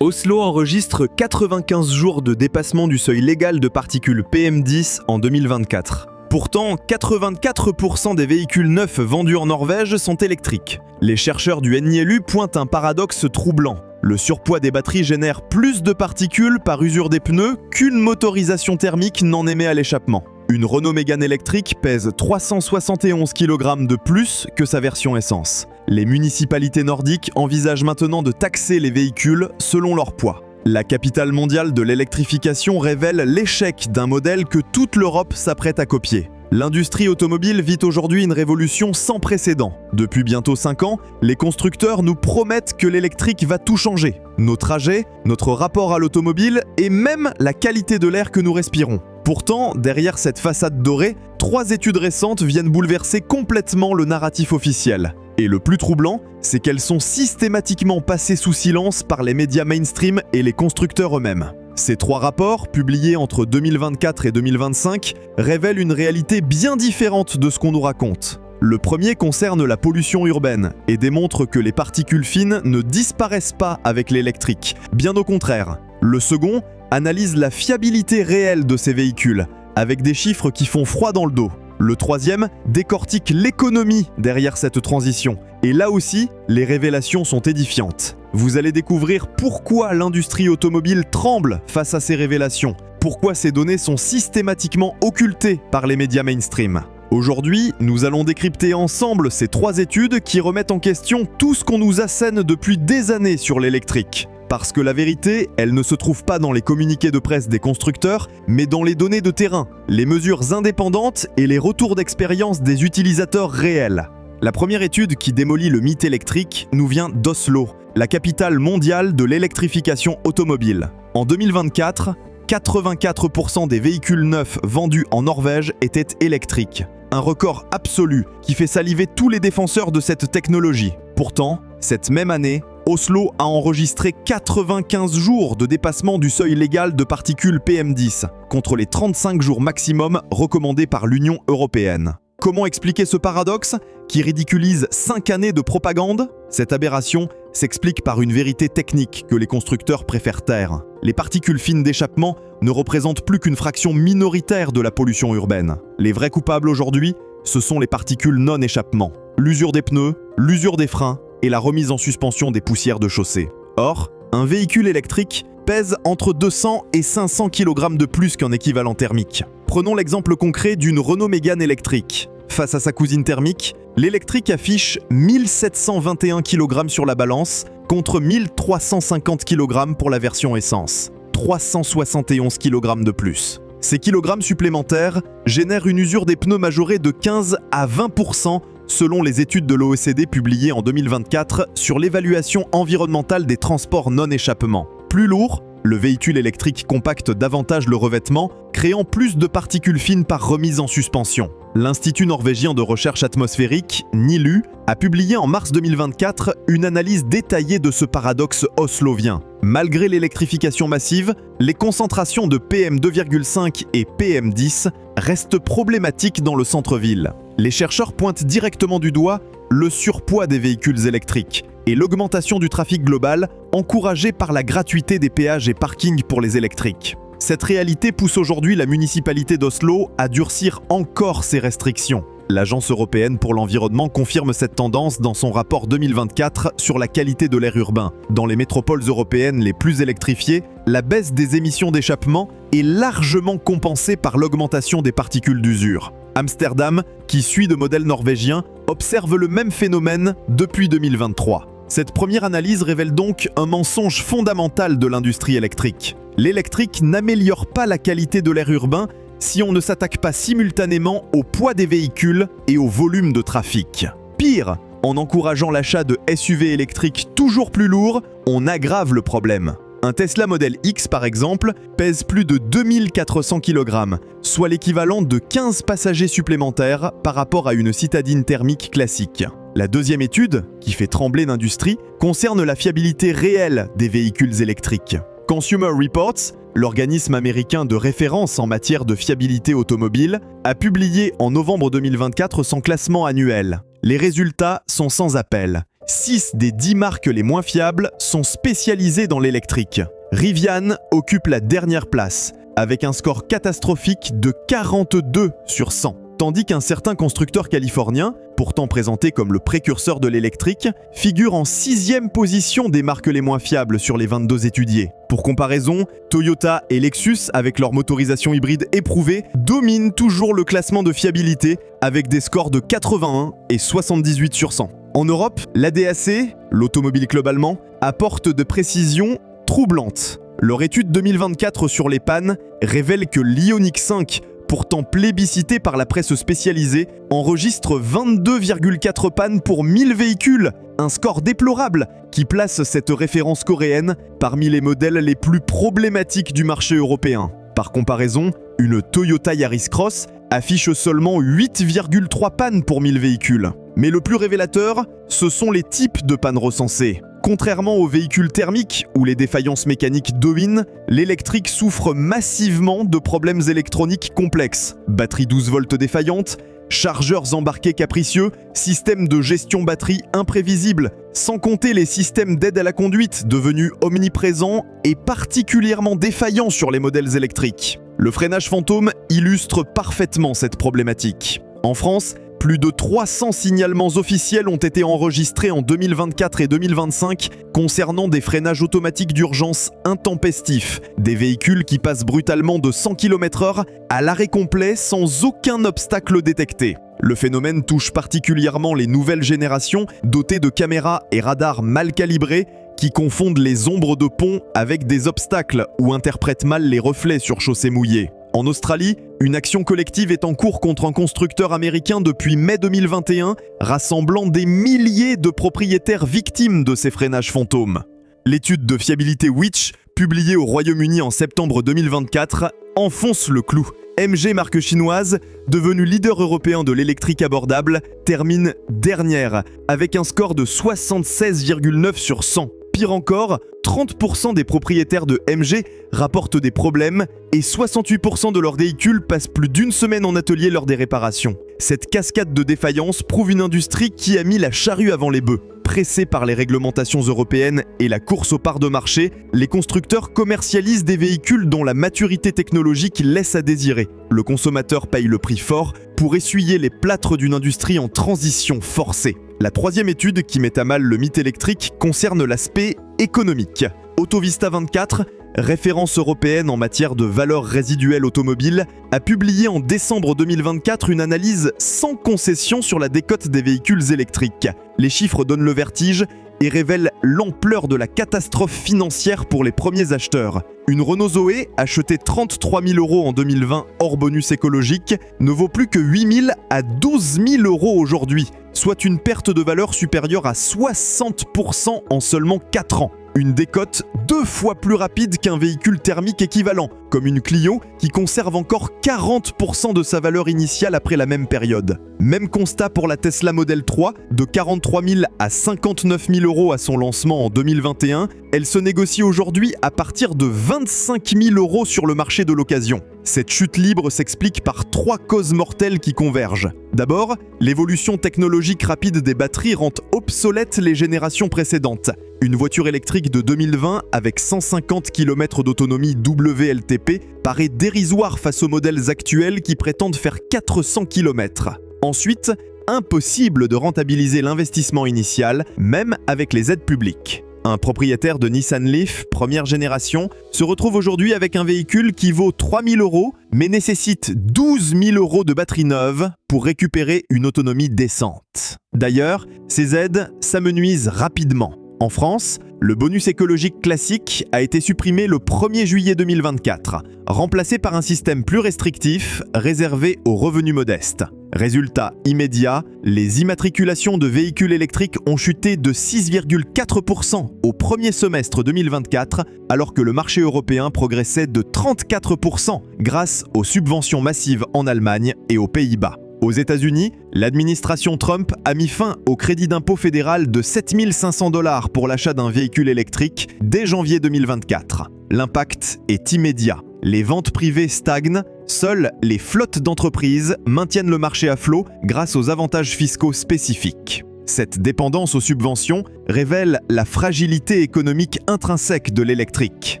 Oslo enregistre 95 jours de dépassement du seuil légal de particules PM10 en 2024. Pourtant, 84% des véhicules neufs vendus en Norvège sont électriques. Les chercheurs du NILU pointent un paradoxe troublant. Le surpoids des batteries génère plus de particules par usure des pneus qu'une motorisation thermique n'en émet à l'échappement. Une Renault Mégane électrique pèse 371 kg de plus que sa version essence. Les municipalités nordiques envisagent maintenant de taxer les véhicules selon leur poids. La capitale mondiale de l'électrification révèle l'échec d'un modèle que toute l'Europe s'apprête à copier. L'industrie automobile vit aujourd'hui une révolution sans précédent. Depuis bientôt 5 ans, les constructeurs nous promettent que l'électrique va tout changer. Nos trajets, notre rapport à l'automobile et même la qualité de l'air que nous respirons. Pourtant, derrière cette façade dorée, 3 études récentes viennent bouleverser complètement le narratif officiel. Et le plus troublant, c'est qu'elles sont systématiquement passées sous silence par les médias mainstream et les constructeurs eux-mêmes. Ces 3 rapports, publiés entre 2024 et 2025, révèlent une réalité bien différente de ce qu'on nous raconte. Le premier concerne la pollution urbaine et démontre que les particules fines ne disparaissent pas avec l'électrique, bien au contraire. Le second analyse la fiabilité réelle de ces véhicules, avec des chiffres qui font froid dans le dos. Le troisième décortique l'économie derrière cette transition. Et là aussi, les révélations sont édifiantes. Vous allez découvrir pourquoi l'industrie automobile tremble face à ces révélations, pourquoi ces données sont systématiquement occultées par les médias mainstream. Aujourd'hui, nous allons décrypter ensemble ces 3 études qui remettent en question tout ce qu'on nous assène depuis des années sur l'électrique. Parce que la vérité, elle ne se trouve pas dans les communiqués de presse des constructeurs, mais dans les données de terrain, les mesures indépendantes et les retours d'expérience des utilisateurs réels. La première étude qui démolit le mythe électrique nous vient d'Oslo, la capitale mondiale de l'électrification automobile. En 2024, 84% des véhicules neufs vendus en Norvège étaient électriques. Un record absolu qui fait saliver tous les défenseurs de cette technologie. Pourtant, cette même année, Oslo a enregistré 95 jours de dépassement du seuil légal de particules PM10, contre les 35 jours maximum recommandés par l'Union européenne. Comment expliquer ce paradoxe qui ridiculise 5 années de propagande? Cette aberration s'explique par une vérité technique que les constructeurs préfèrent taire. Les particules fines d'échappement ne représentent plus qu'une fraction minoritaire de la pollution urbaine. Les vrais coupables aujourd'hui, ce sont les particules non-échappement. L'usure des pneus, l'usure des freins et la remise en suspension des poussières de chaussée. Or, un véhicule électrique pèse entre 200 et 500 kg de plus qu'un équivalent thermique. Prenons l'exemple concret d'une Renault Mégane électrique. Face à sa cousine thermique, l'électrique affiche 1721 kg sur la balance contre 1350 kg pour la version essence. 371 kg de plus. Ces kilogrammes supplémentaires génèrent une usure des pneus majorée de 15 à 20% selon les études de l'OECD publiées en 2024 sur l'évaluation environnementale des transports non-échappement. Plus lourd, le véhicule électrique compacte davantage le revêtement, créant plus de particules fines par remise en suspension. L'Institut norvégien de recherche atmosphérique, NILU, a publié en mars 2024 une analyse détaillée de ce paradoxe oslovien. Malgré l'électrification massive, les concentrations de PM2,5 et PM10 restent problématiques dans le centre-ville. Les chercheurs pointent directement du doigt le surpoids des véhicules électriques et l'augmentation du trafic global encouragée par la gratuité des péages et parkings pour les électriques. Cette réalité pousse aujourd'hui la municipalité d'Oslo à durcir encore ses restrictions. L'Agence européenne pour l'environnement confirme cette tendance dans son rapport 2024 sur la qualité de l'air urbain. Dans les métropoles européennes les plus électrifiées, la baisse des émissions d'échappement est largement compensée par l'augmentation des particules d'usure. Amsterdam, qui suit de modèle norvégien, observe le même phénomène depuis 2023. Cette première analyse révèle donc un mensonge fondamental de l'industrie électrique. L'électrique n'améliore pas la qualité de l'air urbain si on ne s'attaque pas simultanément au poids des véhicules et au volume de trafic. Pire, en encourageant l'achat de SUV électriques toujours plus lourds, on aggrave le problème. Un Tesla Model X, par exemple, pèse plus de 2400 kg, soit l'équivalent de 15 passagers supplémentaires par rapport à une citadine thermique classique. La deuxième étude, qui fait trembler l'industrie, concerne la fiabilité réelle des véhicules électriques. Consumer Reports, l'organisme américain de référence en matière de fiabilité automobile, a publié en novembre 2024 son classement annuel. Les résultats sont sans appel. 6 des 10 marques les moins fiables sont spécialisées dans l'électrique. Rivian occupe la dernière place, avec un score catastrophique de 42 sur 100. Tandis qu'un certain constructeur californien, pourtant présenté comme le précurseur de l'électrique, figure en 6e position des marques les moins fiables sur les 22 étudiées. Pour comparaison, Toyota et Lexus, avec leur motorisation hybride éprouvée, dominent toujours le classement de fiabilité avec des scores de 81 et 78 sur 100. En Europe, l'ADAC, l'Automobile Club allemand, apporte de précisions troublantes. Leur étude 2024 sur les pannes révèle que l'Ioniq 5, pourtant plébiscité par la presse spécialisée, enregistre 22,4 pannes pour 1000 véhicules, un score déplorable qui place cette référence coréenne parmi les modèles les plus problématiques du marché européen. Par comparaison, une Toyota Yaris Cross affiche seulement 8,3 pannes pour 1000 véhicules. Mais le plus révélateur, ce sont les types de pannes recensées. Contrairement aux véhicules thermiques où les défaillances mécaniques dominent, l'électrique souffre massivement de problèmes électroniques complexes. Batterie 12 volts défaillante, chargeurs embarqués capricieux, système de gestion batterie imprévisible, sans compter les systèmes d'aide à la conduite devenus omniprésents et particulièrement défaillants sur les modèles électriques. Le freinage fantôme illustre parfaitement cette problématique. En France, plus de 300 signalements officiels ont été enregistrés en 2024 et 2025 concernant des freinages automatiques d'urgence intempestifs, des véhicules qui passent brutalement de 100 km/h à l'arrêt complet sans aucun obstacle détecté. Le phénomène touche particulièrement les nouvelles générations dotées de caméras et radars mal calibrés qui confondent les ombres de pont avec des obstacles ou interprètent mal les reflets sur chaussées mouillées. En Australie, une action collective est en cours contre un constructeur américain depuis mai 2021, rassemblant des milliers de propriétaires victimes de ces freinages fantômes. L'étude de fiabilité Which, publiée au Royaume-Uni en septembre 2024, enfonce le clou. MG, marque chinoise, devenue leader européen de l'électrique abordable, termine dernière, avec un score de 76,9 sur 100. Pire encore, 30% des propriétaires de MG rapportent des problèmes et 68% de leurs véhicules passent plus d'une semaine en atelier lors des réparations. Cette cascade de défaillances prouve une industrie qui a mis la charrue avant les bœufs. Pressés par les réglementations européennes et la course aux parts de marché, les constructeurs commercialisent des véhicules dont la maturité technologique laisse à désirer. Le consommateur paye le prix fort pour essuyer les plâtres d'une industrie en transition forcée. La troisième étude qui met à mal le mythe électrique concerne l'aspect économique. Autovista 24, référence européenne en matière de valeur résiduelle automobile, a publié en décembre 2024 une analyse sans concession sur la décote des véhicules électriques. Les chiffres donnent le vertige et révèlent l'ampleur de la catastrophe financière pour les premiers acheteurs. Une Renault Zoé, achetée 33 000 € en 2020 hors bonus écologique, ne vaut plus que 8 000 à 12 000 € aujourd'hui, soit une perte de valeur supérieure à 60% en seulement 4 ans. Une décote 2 fois plus rapide qu'un véhicule thermique équivalent, comme une Clio qui conserve encore 40% de sa valeur initiale après la même période. Même constat pour la Tesla Model 3, de 43 000 à 59 000 € à son lancement en 2021, elle se négocie aujourd'hui à partir de 25 000 € sur le marché de l'occasion. Cette chute libre s'explique par 3 causes mortelles qui convergent. D'abord, l'évolution technologique rapide des batteries rend obsolètes les générations précédentes. Une voiture électrique de 2020 avec 150 km d'autonomie WLTP paraît dérisoire face aux modèles actuels qui prétendent faire 400 km. Ensuite, impossible de rentabiliser l'investissement initial, même avec les aides publiques. Un propriétaire de Nissan Leaf, première génération, se retrouve aujourd'hui avec un véhicule qui vaut 3 000 € mais nécessite 12 000 € de batterie neuve pour récupérer une autonomie décente. D'ailleurs, ces aides s'amenuisent rapidement. En France, le bonus écologique classique a été supprimé le 1er juillet 2024, remplacé par un système plus restrictif réservé aux revenus modestes. Résultat immédiat, les immatriculations de véhicules électriques ont chuté de 6,4% au premier semestre 2024, alors que le marché européen progressait de 34% grâce aux subventions massives en Allemagne et aux Pays-Bas. Aux États-Unis, l'administration Trump a mis fin au crédit d'impôt fédéral de 7 500 $ pour l'achat d'un véhicule électrique dès janvier 2024. L'impact est immédiat. Les ventes privées stagnent, seules les flottes d'entreprises maintiennent le marché à flot grâce aux avantages fiscaux spécifiques. Cette dépendance aux subventions révèle la fragilité économique intrinsèque de l'électrique.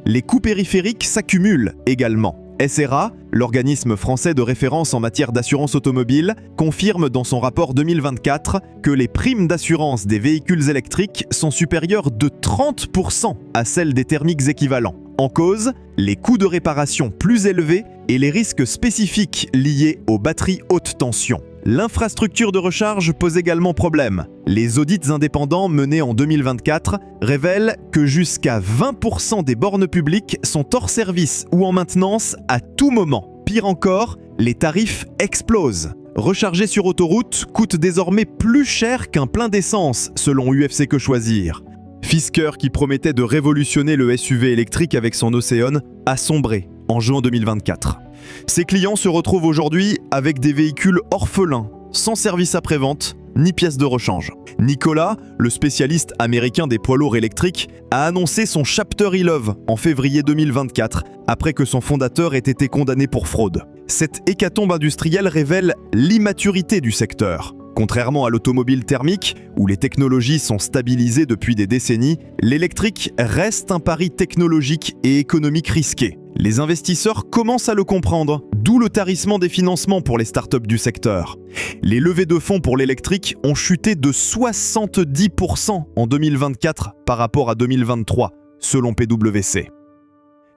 Les coûts périphériques s'accumulent également. SRA, l'organisme français de référence en matière d'assurance automobile, confirme dans son rapport 2024 que les primes d'assurance des véhicules électriques sont supérieures de 30% à celles des thermiques équivalents. En cause, les coûts de réparation plus élevés et les risques spécifiques liés aux batteries haute tension. L'infrastructure de recharge pose également problème. Les audits indépendants menés en 2024 révèlent que jusqu'à 20% des bornes publiques sont hors service ou en maintenance à tout moment. Pire encore, les tarifs explosent. Recharger sur autoroute coûte désormais plus cher qu'un plein d'essence, selon UFC Que Choisir. Fisker, qui promettait de révolutionner le SUV électrique avec son Océan, a sombré en juin 2024. Ses clients se retrouvent aujourd'hui avec des véhicules orphelins, sans service après-vente ni pièces de rechange. Nikola, le spécialiste américain des poids lourds électriques, a annoncé son Chapter 11 en février 2024, après que son fondateur ait été condamné pour fraude. Cette hécatombe industrielle révèle l'immaturité du secteur. Contrairement à l'automobile thermique, où les technologies sont stabilisées depuis des décennies, l'électrique reste un pari technologique et économique risqué. Les investisseurs commencent à le comprendre, d'où le tarissement des financements pour les startups du secteur. Les levées de fonds pour l'électrique ont chuté de 70% en 2024 par rapport à 2023, selon PwC.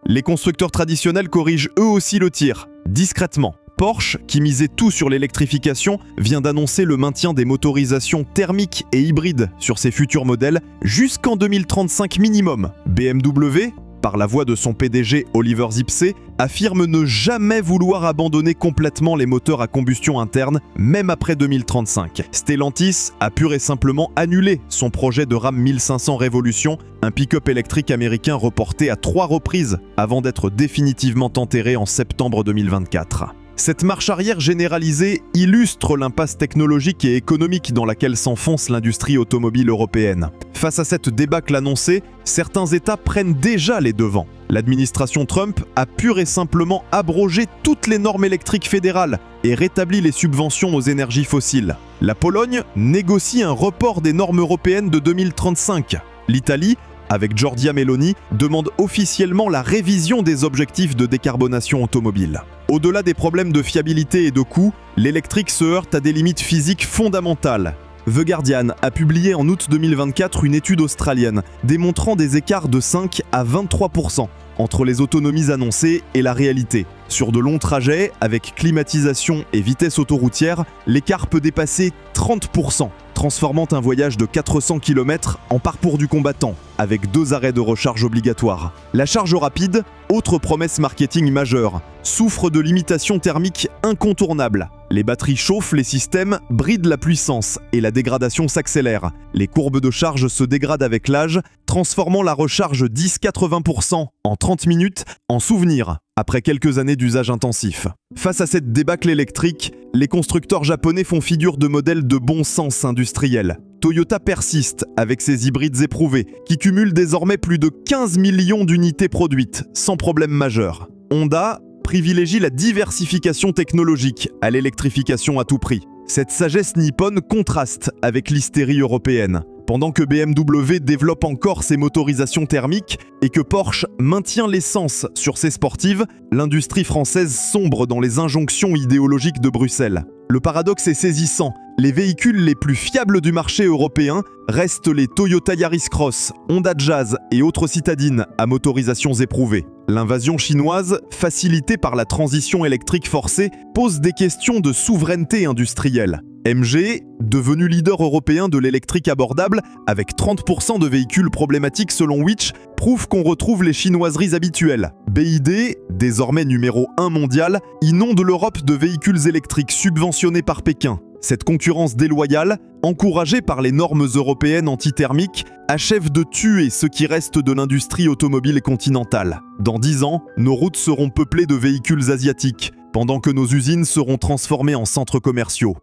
Les constructeurs traditionnels corrigent eux aussi le tir, discrètement. Porsche, qui misait tout sur l'électrification, vient d'annoncer le maintien des motorisations thermiques et hybrides sur ses futurs modèles jusqu'en 2035 minimum. BMW, par la voix de son PDG Oliver Zipse, affirme ne jamais vouloir abandonner complètement les moteurs à combustion interne, même après 2035. Stellantis a pur et simplement annulé son projet de Ram 1500 Revolution, un pick-up électrique américain reporté à 3 reprises avant d'être définitivement enterré en septembre 2024. Cette marche arrière généralisée illustre l'impasse technologique et économique dans laquelle s'enfonce l'industrie automobile européenne. Face à cette débâcle annoncée, certains États prennent déjà les devants. L'administration Trump a pur et simplement abrogé toutes les normes électriques fédérales et rétabli les subventions aux énergies fossiles. La Pologne négocie un report des normes européennes de 2035. L'Italie, avec Giorgia Meloni, demande officiellement la révision des objectifs de décarbonation automobile. Au-delà des problèmes de fiabilité et de coût, l'électrique se heurte à des limites physiques fondamentales. The Guardian a publié en août 2024 une étude australienne démontrant des écarts de 5 à 23% entre les autonomies annoncées et la réalité. Sur de longs trajets, avec climatisation et vitesse autoroutière, l'écart peut dépasser 30%, transformant un voyage de 400 km en parcours du combattant, avec 2 arrêts de recharge obligatoires. La charge rapide, autre promesse marketing majeure, souffre de limitations thermiques incontournables. Les batteries chauffent les systèmes, brident la puissance et la dégradation s'accélère. Les courbes de charge se dégradent avec l'âge, transformant la recharge 10-80% en 30 minutes en souvenir, après quelques années d'usage intensif. Face à cette débâcle électrique, les constructeurs japonais font figure de modèles de bon sens industriel. Toyota persiste avec ses hybrides éprouvés, qui cumulent désormais plus de 15 millions d'unités produites, sans problème majeur. Honda privilégie la diversification technologique à l'électrification à tout prix. Cette sagesse nippone contraste avec l'hystérie européenne. Pendant que BMW développe encore ses motorisations thermiques et que Porsche maintient l'essence sur ses sportives, l'industrie française sombre dans les injonctions idéologiques de Bruxelles. Le paradoxe est saisissant. Les véhicules les plus fiables du marché européen restent les Toyota Yaris Cross, Honda Jazz et autres citadines à motorisations éprouvées. L'invasion chinoise, facilitée par la transition électrique forcée, pose des questions de souveraineté industrielle. MG, devenu leader européen de l'électrique abordable, avec 30% de véhicules problématiques selon Which, prouve qu'on retrouve les chinoiseries habituelles. BYD, désormais numéro 1 mondial, inonde l'Europe de véhicules électriques subventionnés par Pékin. Cette concurrence déloyale, encouragée par les normes européennes antithermiques, achève de tuer ce qui reste de l'industrie automobile continentale. Dans 10 ans, nos routes seront peuplées de véhicules asiatiques, pendant que nos usines seront transformées en centres commerciaux.